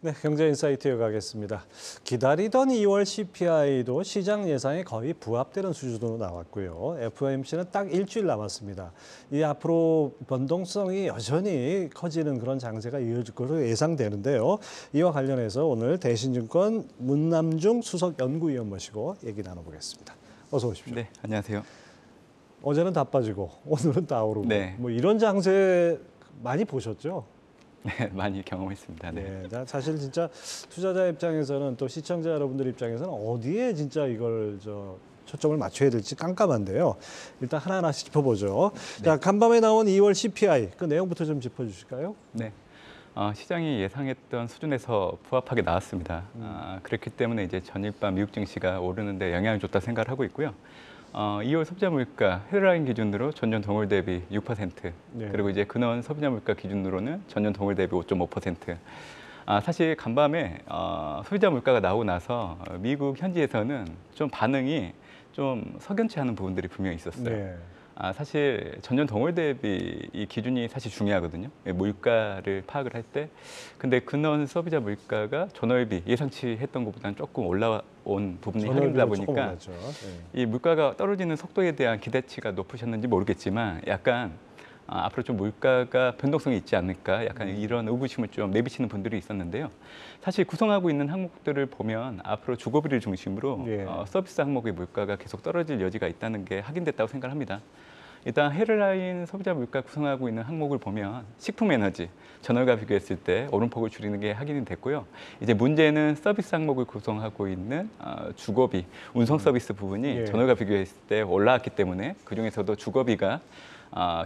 네, 경제인사이트 이어가겠습니다. 기다리던 2월 CPI도 시장 예상에 거의 부합되는 수준으로 나왔고요. FOMC는 딱 일주일 남았습니다. 이 앞으로 변동성이 여전히 커지는 그런 장세가 이어질 것으로 예상되는데요. 이와 관련해서 오늘 대신증권 문남중 수석연구위원 모시고 얘기 나눠보겠습니다. 어서 오십시오. 네, 안녕하세요. 어제는 다 빠지고 오늘은 다 오르고 네. 뭐 이런 장세 많이 보셨죠? 네, 많이 경험했습니다. 네. 네, 사실 진짜 투자자 입장에서는 또 시청자 여러분들 입장에서는 어디에 진짜 이걸 초점을 맞춰야 될지 깜깜한데요. 일단 하나하나씩 짚어보죠. 네. 자, 간밤에 나온 2월 CPI 그 내용부터 좀 짚어주실까요? 네. 시장이 예상했던 수준에서 부합하게 나왔습니다. 그렇기 때문에 이제 전일밤 미국 증시가 오르는데 영향을 줬다 생각을 하고 있고요. 2월 소비자 물가 헤드라인 기준으로 전년 동월 대비 6%, 네. 그리고 이제 근원 소비자 물가 기준으로는 전년 동월 대비 5.5%. 사실 간밤에 소비자 물가가 나오고 나서 미국 현지에서는 좀 반응이 좀 석연치 않은 부분들이 분명히 있었어요. 네. 사실 전년 동월 대비 이 기준이 사실 중요하거든요. 물가를 파악을 할 때. 근데 근원 소비자 물가가 전월비 예상치 했던 것보다는 조금 올라온 부분이 확인되다 보니까 이 물가가 떨어지는 속도에 대한 기대치가 높으셨는지 모르겠지만 약간 앞으로 좀 물가가 변동성이 있지 않을까 약간 이런 의구심을 좀 내비치는 분들이 있었는데요. 사실 구성하고 있는 항목들을 보면 앞으로 주거비를 중심으로 서비스 항목의 물가가 계속 떨어질 여지가 있다는 게 확인됐다고 생각합니다. 일단 헤드라인 소비자 물가 구성하고 있는 항목을 보면 식품 에너지, 전월과 비교했을 때 오름폭을 줄이는 게 확인이 됐고요. 이제 문제는 서비스 항목을 구성하고 있는 주거비, 운송 서비스 부분이 전월과 비교했을 때 올라왔기 때문에 그중에서도 주거비가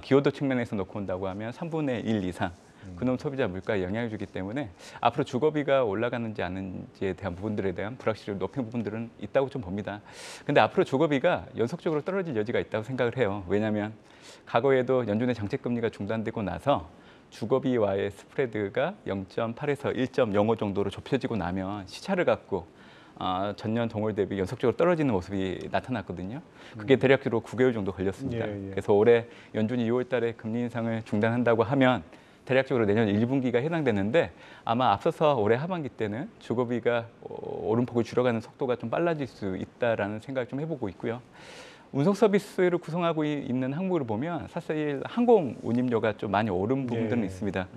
기여도 측면에서 놓고 온다고 하면 3분의 1 이상 그놈 소비자 물가에 영향을 주기 때문에 앞으로 주거비가 올라가는지 아닌지에 대한 부분들에 대한 불확실을 높인 부분들은 있다고 좀 봅니다. 근데 앞으로 주거비가 연속적으로 떨어질 여지가 있다고 생각을 해요. 왜냐하면 과거에도 연준의 정책금리가 중단되고 나서 주거비와의 스프레드가 0.8에서 1.05 정도로 좁혀지고 나면 시차를 갖고 전년 동월 대비 연속적으로 떨어지는 모습이 나타났거든요. 그게 대략적으로 9개월 정도 걸렸습니다. 그래서 올해 연준이 6월 달에 금리 인상을 중단한다고 하면 대략적으로 내년 1분기가 해당되는데 아마 앞서서 올해 하반기 때는 주거비가 오름폭을 줄여가는 속도가 좀 빨라질 수 있다라는 생각을 좀 해보고 있고요. 운송 서비스를 구성하고 있는 항목을 보면 사실 항공 운임료가 좀 많이 오른 부분들은 있습니다.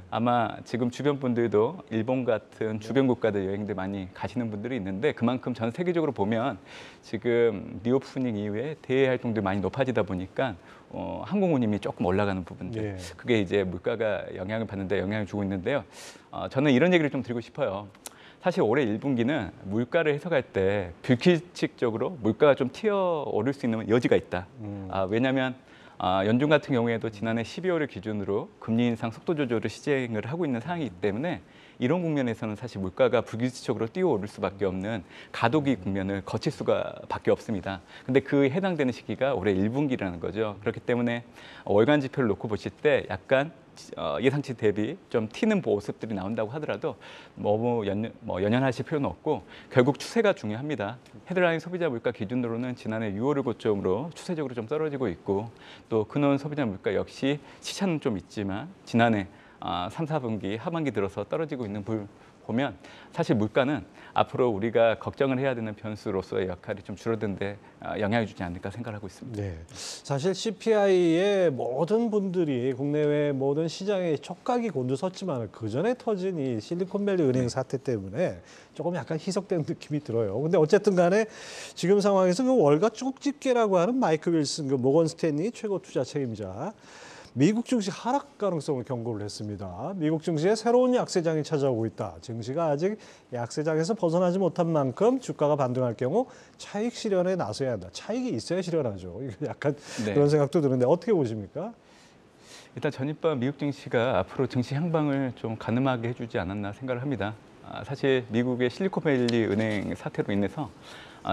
아마 지금 주변 분들도 일본 같은 주변 국가들 여행들 많이 가시는 분들이 있는데 그만큼 전 세계적으로 보면 지금 리오프닝 이후에 대외 활동들이 많이 높아지다 보니까 항공 운임이 조금 올라가는 부분들. 그게 이제 물가가 영향을 받는데 영향을 주고 있는데요. 저는 이런 얘기를 좀 드리고 싶어요. 사실 올해 1분기는 물가를 해석할 때 불규칙적으로 물가가 좀 튀어오를 수 있는 여지가 있다. 왜냐하면 연준 같은 경우에도 지난해 12월을 기준으로 금리 인상 속도 조절을 시행을 하고 있는 상황이기 때문에 이런 국면에서는 사실 물가가 불규칙적으로 뛰어오를 수밖에 없는 가도기 국면을 거칠 수밖에 없습니다. 근데 그 해당되는 시기가 올해 1분기라는 거죠. 그렇기 때문에 월간 지표를 놓고 보실 때 약간 예상치 대비 좀 튀는 모습들이 나온다고 하더라도 너무 연연하실 필요는 없고 결국 추세가 중요합니다. 헤드라인 소비자 물가 기준으로는 지난해 6월을 고점으로 추세적으로 좀 떨어지고 있고 또 근원 소비자 물가 역시 시차는 좀 있지만 지난해 3, 4분기 하반기 들어서 떨어지고 있는 보면 사실 물가는 앞으로 우리가 걱정을 해야 되는 변수로서의 역할이 좀 줄어드는데 영향을 주지 않을까 생각하고 있습니다. 네, 사실 CPI의 모든 분들이 국내외 모든 시장에 촉각이 곤두섰지만 그 전에 터진 이 실리콘밸리 은행 사태 때문에 조금 약간 희석된 느낌이 들어요. 근데 어쨌든 간에 지금 상황에서 그 월가 쪽집게라고 하는 마이클 윌슨, 그 모건 스탠리 최고 투자 책임자. 미국 증시 하락 가능성을 경고를 했습니다. 미국 증시에 새로운 약세장이 찾아오고 있다. 증시가 아직 약세장에서 벗어나지 못한 만큼 주가가 반등할 경우 차익 실현에 나서야 한다. 차익이 있어야 실현하죠. 약간 그런 생각도 드는데 어떻게 보십니까? 일단 전일밤 미국 증시가 앞으로 증시 향방을 좀 가늠하게 해주지 않았나 생각을 합니다. 사실 미국의 실리콘밸리 은행 사태로 인해서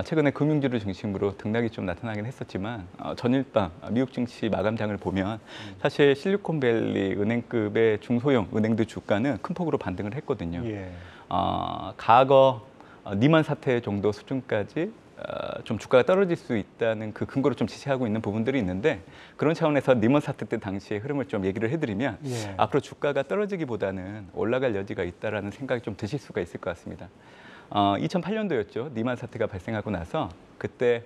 최근에 금융주를 중심으로 등락이 좀 나타나긴 했었지만 전일밤 미국 증시 마감장을 보면 사실 실리콘밸리 은행급의 중소형 은행들 주가는 큰 폭으로 반등을 했거든요. 과거 니먼 사태 정도 수준까지 좀 주가가 떨어질 수 있다는 그 근거로 좀 제시하고 있는 부분들이 있는데 그런 차원에서 리먼 사태 때 당시의 흐름을 좀 얘기를 해드리면 예. 앞으로 주가가 떨어지기보다는 올라갈 여지가 있다라는 생각이 좀 드실 수가 있을 것 같습니다. 2008년도였죠. 리먼 사태가 발생하고 나서 그때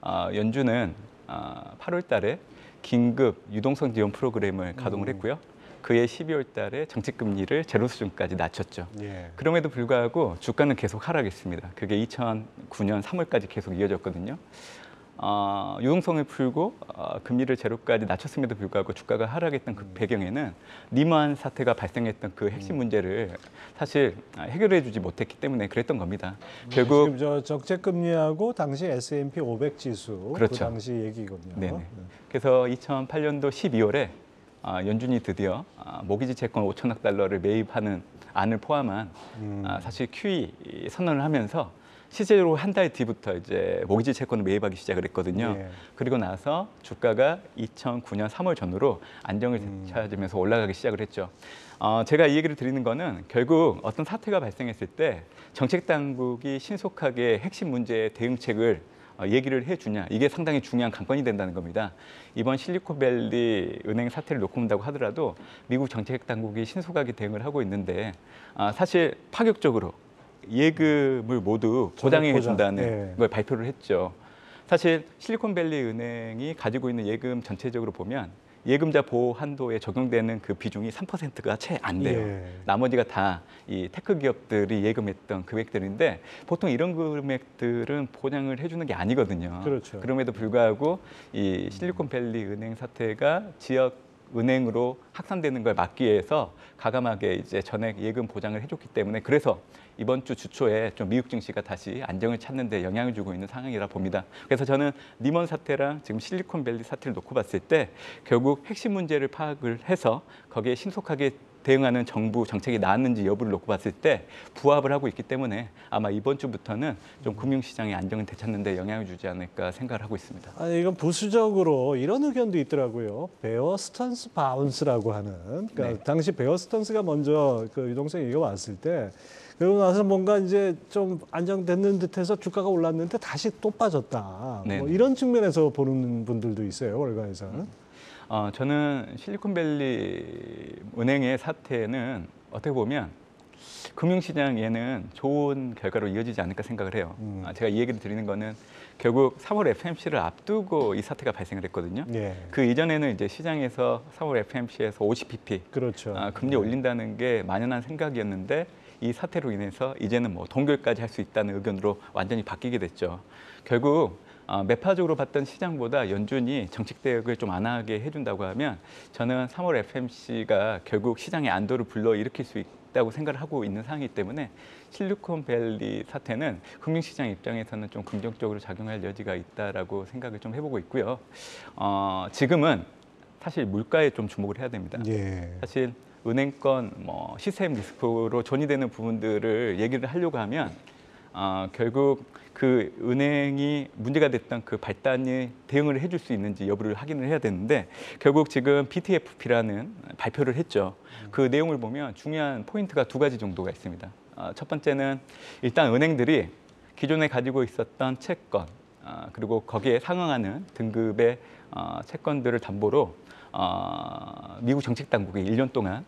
연준은 8월 달에 긴급 유동성 지원 프로그램을 가동을 했고요. 그해 12월 달에 정책금리를 제로 수준까지 낮췄죠. 예. 그럼에도 불구하고 주가는 계속 하락했습니다. 그게 2009년 3월까지 계속 이어졌거든요. 유동성을 풀고 금리를 제로까지 낮췄음에도 불구하고 주가가 하락했던 그 배경에는 리먼 사태가 발생했던 그 핵심 문제를 사실 해결해주지 못했기 때문에 그랬던 겁니다. 결국 지금 저 적재 금리하고 당시 S&P 500 지수 그 그렇죠. 당시 얘기거든요. 네네. 그래서 2008년도 12월에 연준이 드디어 모기지 채권 5천억 달러를 매입하는 안을 포함한 사실 QE 선언을 하면서 실제로 한 달 뒤부터 이제 모기지 채권을 매입하기 시작을 했거든요. 예. 그리고 나서 주가가 2009년 3월 전후로 안정을 되찾으면서 올라가기 시작을 했죠. 제가 이 얘기를 드리는 거는 결국 어떤 사태가 발생했을 때 정책 당국이 신속하게 핵심 문제의 대응책을 얘기를 해주냐, 이게 상당히 중요한 관건이 된다는 겁니다. 이번 실리콘밸리 은행 사태를 놓고 본다고 하더라도 미국 정책 당국이 신속하게 대응을 하고 있는데 사실 파격적으로 예금을 모두 보장해 준다는 예. 걸 발표를 했죠. 사실 실리콘밸리 은행이 가지고 있는 예금 전체적으로 보면 예금자 보호 한도에 적용되는 그 비중이 3%가 채 안 돼요. 예. 나머지가 다 이 테크 기업들이 예금했던 금액들인데 보통 이런 금액들은 보장을 해주는 게 아니거든요. 그렇죠. 그럼에도 불구하고 이 실리콘밸리 은행 사태가 지역 은행으로 확산되는 걸 막기 위해서 가감하게 이제 전액 예금 보장을 해줬기 때문에 그래서 이번 주 주초에 좀 미국 증시가 다시 안정을 찾는 데 영향을 주고 있는 상황이라 봅니다. 그래서 저는 리먼 사태랑 지금 실리콘밸리 사태를 놓고 봤을 때 결국 핵심 문제를 파악을 해서 거기에 신속하게 대응하는 정부 정책이 나왔는지 여부를 놓고 봤을 때 부합을 하고 있기 때문에 아마 이번 주부터는 좀 금융시장의 안정을 되찾는 데 영향을 주지 않을까 생각을 하고 있습니다. 아니, 이건 부수적으로 이런 의견도 있더라고요. 베어 스턴스 바운스라고 하는. 그러니까 네. 당시 베어 스턴스가 먼저 그 유동성 얘기가 왔을 때 그러고 나서 뭔가 이제 좀 안정됐는 듯해서 주가가 올랐는데 다시 또 빠졌다. 네. 뭐 이런 측면에서 보는 분들도 있어요. 월가에서는. 저는 실리콘밸리 은행의 사태는 어떻게 보면 금융시장에는 좋은 결과로 이어지지 않을까 생각을 해요. 제가 이 얘기를 드리는 거는 결국 3월 FMC를 앞두고 이 사태가 발생을 했거든요. 예. 그 이전에는 이제 시장에서 3월 FMC에서 50pp 그렇죠. 금리 올린다는 게 만연한 생각이었는데 이 사태로 인해서 이제는 뭐 동결까지 할 수 있다는 의견으로 완전히 바뀌게 됐죠. 결국 매파적으로 봤던 시장보다 연준이 정책 대응을 좀 완화하게 해준다고 하면 저는 3월 FMC가 결국 시장의 안도를 불러일으킬 수 있다고 생각을 하고 있는 상황이기 때문에 실리콘밸리 사태는 금융시장 입장에서는 좀 긍정적으로 작용할 여지가 있다라고 생각을 좀 해보고 있고요. 지금은 사실 물가에 좀 주목을 해야 됩니다. 예. 사실 은행권 뭐 시스템 리스크로 존이되는 부분들을 얘기를 하려고 하면 결국 그 은행이 문제가 됐던 그 발단이 대응을 해줄 수 있는지 여부를 확인을 해야 되는데 결국 지금 BTFP라는 발표를 했죠. 그 내용을 보면 중요한 포인트가 두 가지 정도가 있습니다. 첫 번째는 일단 은행들이 기존에 가지고 있었던 채권 그리고 거기에 상응하는 등급의 채권들을 담보로 미국 정책 당국이 1년 동안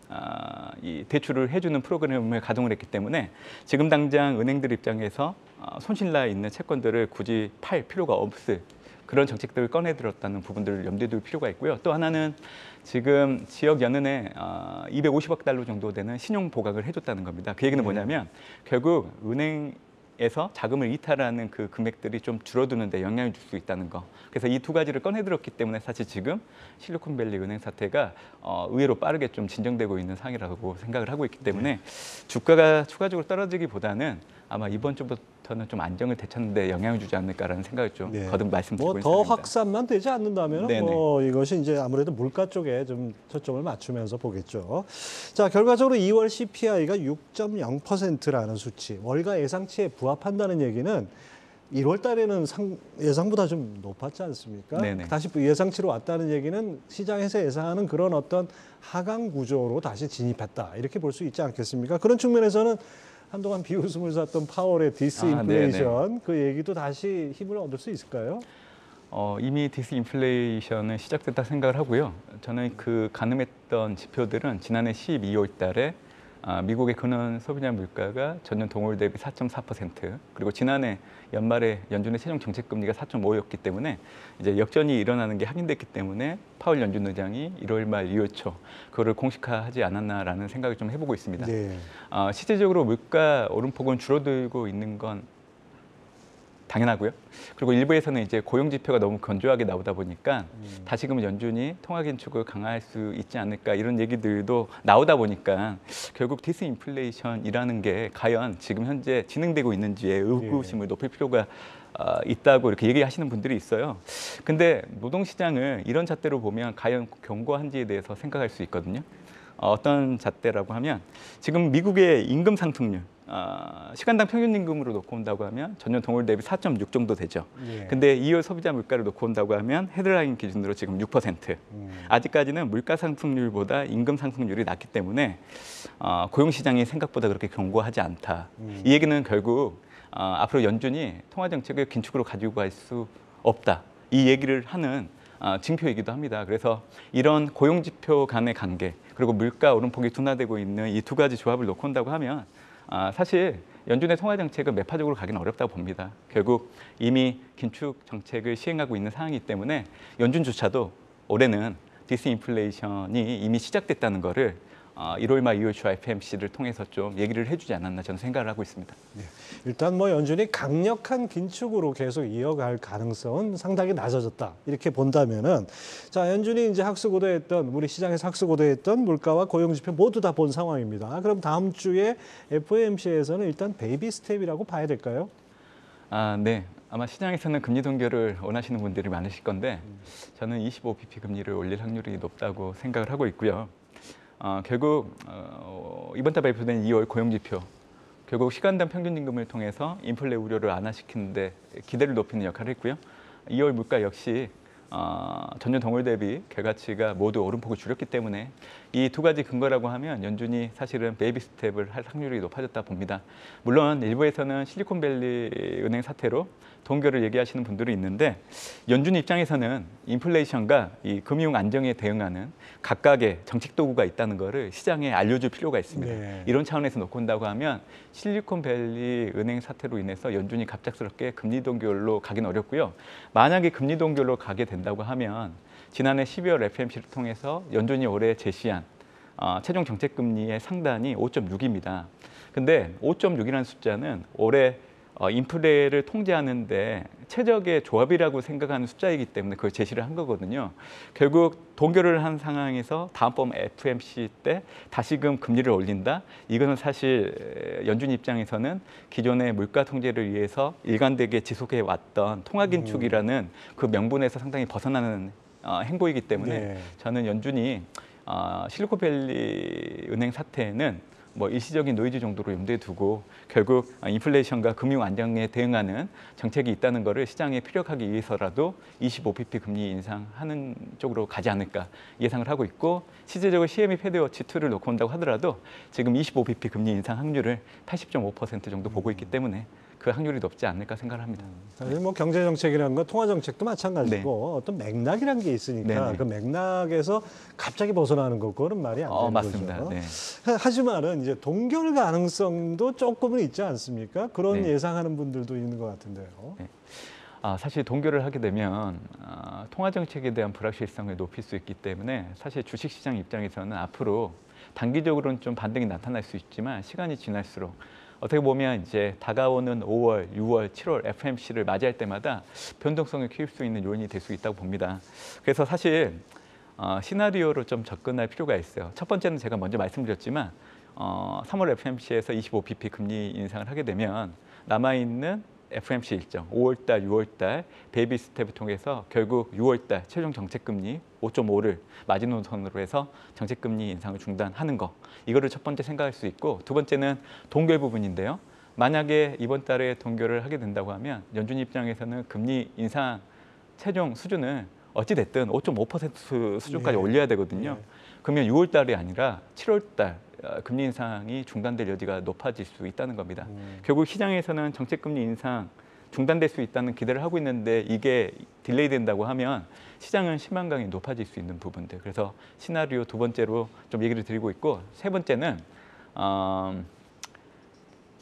이 대출을 해주는 프로그램을 가동을 했기 때문에 지금 당장 은행들 입장에서 손실나 있는 채권들을 굳이 팔 필요가 없을 그런 정책들을 꺼내들었다는 부분들을 염두에 둘 필요가 있고요. 또 하나는 지금 지역 연은에 250억 달러 정도 되는 신용 보강을 해줬다는 겁니다. 그 얘기는 뭐냐면 결국 은행에서 자금을 이탈하는 그 금액들이 좀 줄어드는 데 영향을 줄 수 있다는 거. 그래서 이 두 가지를 꺼내들었기 때문에 사실 지금 실리콘밸리 은행 사태가 의외로 빠르게 좀 진정되고 있는 상황이라고 생각을 하고 있기 때문에 주가가 추가적으로 떨어지기보다는 아마 이번 주부터는 좀 안정을 되찾는 데 영향을 주지 않을까라는 생각을 좀 네. 거듭 말씀드리고 뭐 있습니다. 더 확산만 되지 않는다면 네네. 뭐 이것이 이제 아무래도 물가 쪽에 좀 초점을 맞추면서 보겠죠. 자, 결과적으로 2월 CPI가 6.0%라는 수치, 월가 예상치에 부합한다는 얘기는 1월 달에는 예상보다 좀 높았지 않습니까? 네네. 다시 예상치로 왔다는 얘기는 시장에서 예상하는 그런 어떤 하강 구조로 다시 진입했다. 이렇게 볼 수 있지 않겠습니까? 그런 측면에서는 한동안 비웃음을 샀던 파월의 디스인플레이션 그 얘기도 다시 힘을 얻을 수 있을까요? 이미 디스인플레이션은 시작됐다 생각을 하고요. 저는 그 가늠했던 지표들은 지난해 12월 달에 미국의 근원 소비자 물가가 전년 동월 대비 4.4%, 그리고 지난해 연말에 연준의 최종 정책 금리가 4.5였기 때문에 이제 역전이 일어나는 게 확인됐기 때문에 파월 연준 의장이 1월 말 2월 초 그거를 공식화하지 않았나라는 생각을 좀 해보고 있습니다. 네. 실질적으로 물가 오름폭은 줄어들고 있는 건 당연하고요. 그리고 일부에서는 이제 고용 지표가 너무 건조하게 나오다 보니까 다시금 연준이 통화 긴축을 강화할 수 있지 않을까 이런 얘기들도 나오다 보니까 결국 디스인플레이션이라는 게 과연 지금 현재 진행되고 있는지에 의구심을 높일 필요가 있다고 이렇게 얘기하시는 분들이 있어요. 근데 노동시장을 이런 잣대로 보면 과연 견고한지에 대해서 생각할 수 있거든요. 어떤 잣대라고 하면 지금 미국의 임금 상승률, 시간당 평균 임금으로 놓고 온다고 하면 전년 동월 대비 4.6 정도 되죠. 예. 근데 2월 소비자 물가를 놓고 온다고 하면 헤드라인 기준으로 지금 6%. 아직까지는 물가 상승률보다 임금 상승률이 낮기 때문에 고용 시장이 생각보다 그렇게 견고하지 않다. 이 얘기는 결국 앞으로 연준이 통화 정책을 긴축으로 가지고 갈 수 없다. 이 얘기를 하는 징표이기도 합니다. 그래서 이런 고용 지표 간의 관계, 그리고 물가 오름폭이 둔화되고 있는 이 두 가지 조합을 놓고 온다고 하면 사실 연준의 통화 정책은 매파적으로 가기는 어렵다고 봅니다. 결국 이미 긴축 정책을 시행하고 있는 상황이기 때문에 연준조차도 올해는 디스인플레이션이 이미 시작됐다는 거를 1월 말 2월 초 FMC를 통해서 좀 얘기를 해주지 않았나 저는 생각을 하고 있습니다. 네. 일단 뭐 연준이 강력한 긴축으로 계속 이어갈 가능성은 상당히 낮아졌다. 이렇게 본다면은 자, 연준이 이제 학수고대했던 우리 시장에서 학수고대했던 물가와 고용 지표 모두 다 본 상황입니다. 그럼 다음 주에 FOMC에서는 일단 베이비 스텝이라고 봐야 될까요? 네. 아마 시장에서는 금리 동결을 원하시는 분들이 많으실 건데 저는 25bp 금리를 올릴 확률이 높다고 생각을 하고 있고요. 결국 이번 달 발표된 2월 고용지표, 결국 시간당 평균 임금을 통해서 인플레 우려를 완화시키는데 기대를 높이는 역할을 했고요. 2월 물가 역시 전년 동월 대비 결과치가 모두 오름폭을 줄였기 때문에 이 두 가지 근거라고 하면 연준이 사실은 베이비 스텝을 할 확률이 높아졌다 봅니다. 물론 일부에서는 실리콘밸리 은행 사태로 동결을 얘기하시는 분들이 있는데 연준 입장에서는 인플레이션과 이 금융 안정에 대응하는 각각의 정책 도구가 있다는 것을 시장에 알려줄 필요가 있습니다. 네. 이런 차원에서 놓고 온다고 하면 실리콘밸리 은행 사태로 인해서 연준이 갑작스럽게 금리 동결로 가긴 어렵고요. 만약에 금리 동결로 가게 된다고 하면 지난해 12월 FMC를 통해서 연준이 올해 제시한 최종 정책 금리의 상단이 5.6입니다. 근데 5.6이라는 숫자는 올해 인플레를 통제하는데 최적의 조합이라고 생각하는 숫자이기 때문에 그걸 제시를 한 거거든요. 결국 동결을 한 상황에서 다음번 FMC 때 다시금 금리를 올린다? 이거는 사실 연준 입장에서는 기존의 물가 통제를 위해서 일관되게 지속해 왔던 통화 긴축이라는 그 명분에서 상당히 벗어나는 행보이기 때문에 네. 저는 연준이 실리콘밸리 은행 사태는 뭐 일시적인 노이즈 정도로 염두에 두고 결국 인플레이션과 금융 안정에 대응하는 정책이 있다는 것을 시장에 피력하기 위해서라도 25bp 금리 인상하는 쪽으로 가지 않을까 예상을 하고 있고 실제적으로 CME 패드워치2를 놓고 온다고 하더라도 지금 25bp 금리 인상 확률을 80.5% 정도 보고 있기 때문에 그 확률이 높지 않을까 생각을 합니다. 사실 뭐 경제 정책이라는 건 통화 정책도 마찬가지고 어떤 맥락이란 게 있으니까 네네. 그 맥락에서 갑자기 벗어나는 거 그거는 말이 안 되는 맞습니다. 거죠. 네. 하지만은 이제 동결 가능성도 조금은 있지 않습니까? 그런 네. 예상하는 분들도 있는 것 같은데요. 네. 사실 동결을 하게 되면 통화 정책에 대한 불확실성을 높일 수 있기 때문에 사실 주식시장 입장에서는 앞으로 단기적으로는 좀 반등이 나타날 수 있지만 시간이 지날수록 어떻게 보면 이제 다가오는 5월, 6월, 7월 FMC를 맞이할 때마다 변동성을 키울 수 있는 요인이 될 수 있다고 봅니다. 그래서 사실 시나리오로 좀 접근할 필요가 있어요. 첫 번째는 제가 먼저 말씀드렸지만 3월 FMC에서 25bp 금리 인상을 하게 되면 남아있는 FMC 일정 5월달, 6월달 베이비 스텝을 통해서 결국 6월달 최종 정책금리 5.5를 마지노선으로 해서 정책금리 인상을 중단하는 거 이거를 첫 번째 생각할 수 있고 두 번째는 동결 부분인데요. 만약에 이번 달에 동결을 하게 된다고 하면 연준 입장에서는 금리 인상 최종 수준을 어찌됐든 5.5% 수준까지 네. 올려야 되거든요. 네. 그러면 6월달이 아니라 7월달 금리 인상이 중단될 여지가 높아질 수 있다는 겁니다. 결국 시장에서는 정책 금리 인상 중단될 수 있다는 기대를 하고 있는데 이게 딜레이 된다고 하면 시장은 희망감이 높아질 수 있는 부분들. 그래서 시나리오 두 번째로 좀 얘기를 드리고 있고, 세 번째는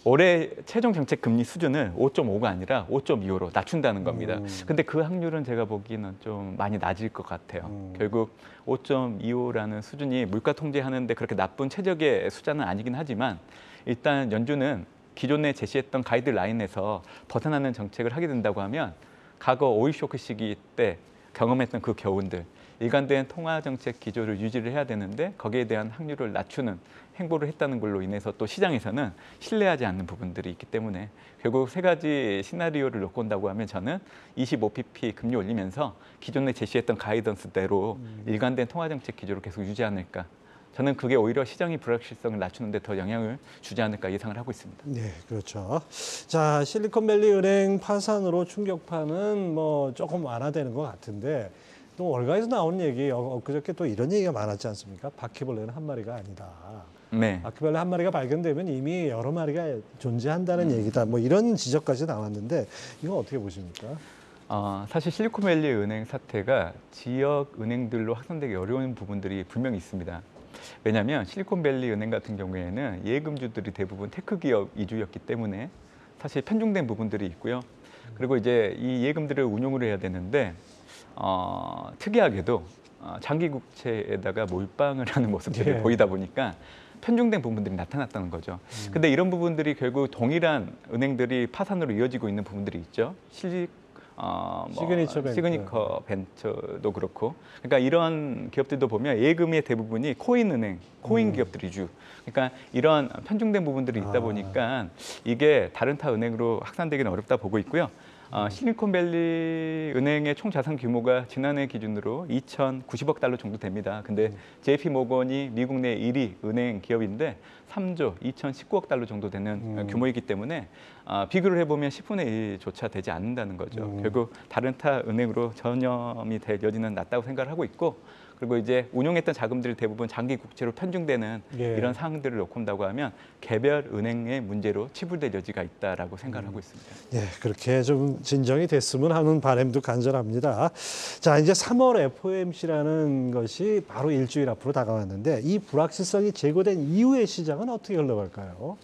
올해 최종 정책 금리 수준을 5.5가 아니라 5.25로 낮춘다는 겁니다. 근데 그 확률은 제가 보기에는 좀 많이 낮을 것 같아요. 결국 5.25라는 수준이 물가 통제하는데 그렇게 나쁜 최적의 숫자는 아니긴 하지만 일단 연준은 기존에 제시했던 가이드라인에서 벗어나는 정책을 하게 된다고 하면 과거 오일 쇼크 시기 때 경험했던 그 교훈들, 일관된 통화 정책 기조를 유지를 해야 되는데 거기에 대한 확률을 낮추는 행보를 했다는 걸로 인해서 또 시장에서는 신뢰하지 않는 부분들이 있기 때문에 결국 세 가지 시나리오를 놓고 온다고 하면 저는 25pp 금리 올리면서 기존에 제시했던 가이던스대로 일관된 통화 정책 기조를 계속 유지 않을까. 저는 그게 오히려 시장의 불확실성을 낮추는 데 더 영향을 주지 않을까 예상을 하고 있습니다. 네, 그렇죠. 자, 실리콘밸리 은행 파산으로 충격파는 뭐 조금 완화되는 것 같은데 또 월가에서 나오는 얘기, 엊그저께 또 이런 얘기가 많았지 않습니까? 바퀴벌레는 한 마리가 아니다. 네. 바퀴벌레 한 마리가 발견되면 이미 여러 마리가 존재한다는 얘기다. 뭐 이런 지적까지 나왔는데 이건 어떻게 보십니까? 사실 실리콘밸리 은행 사태가 지역 은행들로 확산되기 어려운 부분들이 분명히 있습니다. 왜냐하면 실리콘밸리 은행 같은 경우에는 예금주들이 대부분 테크 기업 위주였기 때문에 사실 편중된 부분들이 있고요. 그리고 이제 이 예금들을 운용을 해야 되는데 특이하게도 장기 국채에다가 몰빵을 하는 모습들이 예. 보이다 보니까 편중된 부분들이 나타났다는 거죠. 근데 이런 부분들이 결국 동일한 은행들이 파산으로 이어지고 있는 부분들이 있죠. 시그니처 벤처도 그렇고, 그러니까 이런 기업들도 보면 예금의 대부분이 코인 은행, 코인 기업들 위주. 그러니까 이런 편중된 부분들이 있다 보니까 이게 다른 타 은행으로 확산되기는 어렵다 보고 있고요. 실리콘밸리 은행의 총 자산 규모가 지난해 기준으로 2,090억 달러 정도 됩니다. 근데 JP 모건이 미국 내 1위 은행 기업인데 3조 2,019억 달러 정도 되는 규모이기 때문에 비교를 해보면 10분의 1조차 되지 않는다는 거죠. 결국 다른 타 은행으로 전염이 될 여지는 낮다고 생각을 하고 있고, 그리고 이제 운용했던 자금들이 대부분 장기 국채로 편중되는 예. 이런 상황들을 놓고 본다고 하면 개별 은행의 문제로 치부될 여지가 있다라고 생각을 하고 있습니다. 네, 그렇게 좀 진정이 됐으면 하는 바람도 간절합니다. 자, 이제 3월 FOMC라는 것이 바로 일주일 앞으로 다가왔는데 이 불확실성이 제거된 이후의 시장은 어떻게 흘러갈까요?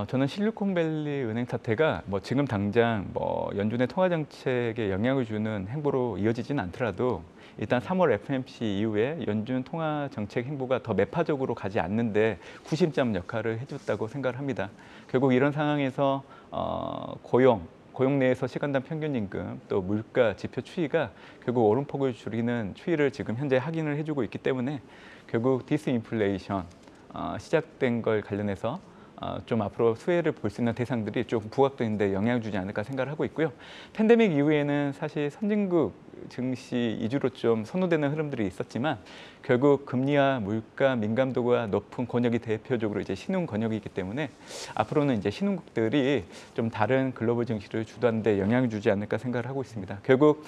저는 실리콘밸리 은행 사태가 뭐 지금 당장 뭐 연준의 통화 정책에 영향을 주는 행보로 이어지지는 않더라도 일단 3월 FOMC 이후에 연준 통화 정책 행보가 더 매파적으로 가지 않는데 구심점 역할을 해줬다고 생각을 합니다. 결국 이런 상황에서 고용 내에서 시간당 평균 임금, 또 물가 지표 추이가 결국 오름폭을 줄이는 추이를 지금 현재 확인을 해주고 있기 때문에 결국 디스인플레이션 시작된 걸 관련해서 좀 앞으로 수혜를 볼 수 있는 대상들이 좀 부각되는데 영향을 주지 않을까 생각을 하고 있고요. 팬데믹 이후에는 사실 선진국 증시 위주로 좀 선호되는 흐름들이 있었지만 결국 금리와 물가 민감도가 높은 권역이 대표적으로 이제 신흥 권역이기 때문에 앞으로는 이제 신흥국들이 좀 다른 글로벌 증시를 주도하는 데 영향을 주지 않을까 생각을 하고 있습니다. 결국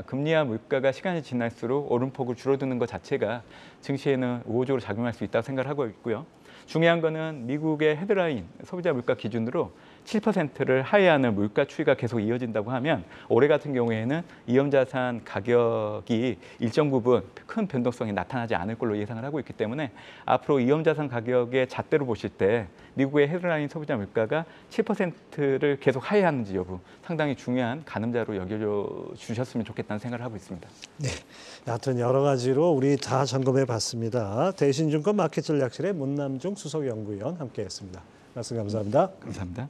금리와 물가가 시간이 지날수록 오름폭을 줄어드는 것 자체가 증시에는 우호적으로 작용할 수 있다고 생각을 하고 있고요. 중요한 거는 미국의 헤드라인 소비자 물가 기준으로 7%를 하회하는 물가 추이가 계속 이어진다고 하면 올해 같은 경우에는 위험자산 가격이 일정 부분 큰 변동성이 나타나지 않을 걸로 예상을 하고 있기 때문에 앞으로 위험자산 가격의 잣대로 보실 때 미국의 헤드라인 소비자 물가가 7%를 계속 하회하는지 여부 상당히 중요한 가늠자로 여겨 주셨으면 좋겠다는 생각을 하고 있습니다. 네, 하여튼 여러 가지로 우리 다 점검해 봤습니다. 대신증권 마켓전략실의 문남중 수석연구위원 함께했습니다. 말씀 감사합니다. 감사합니다.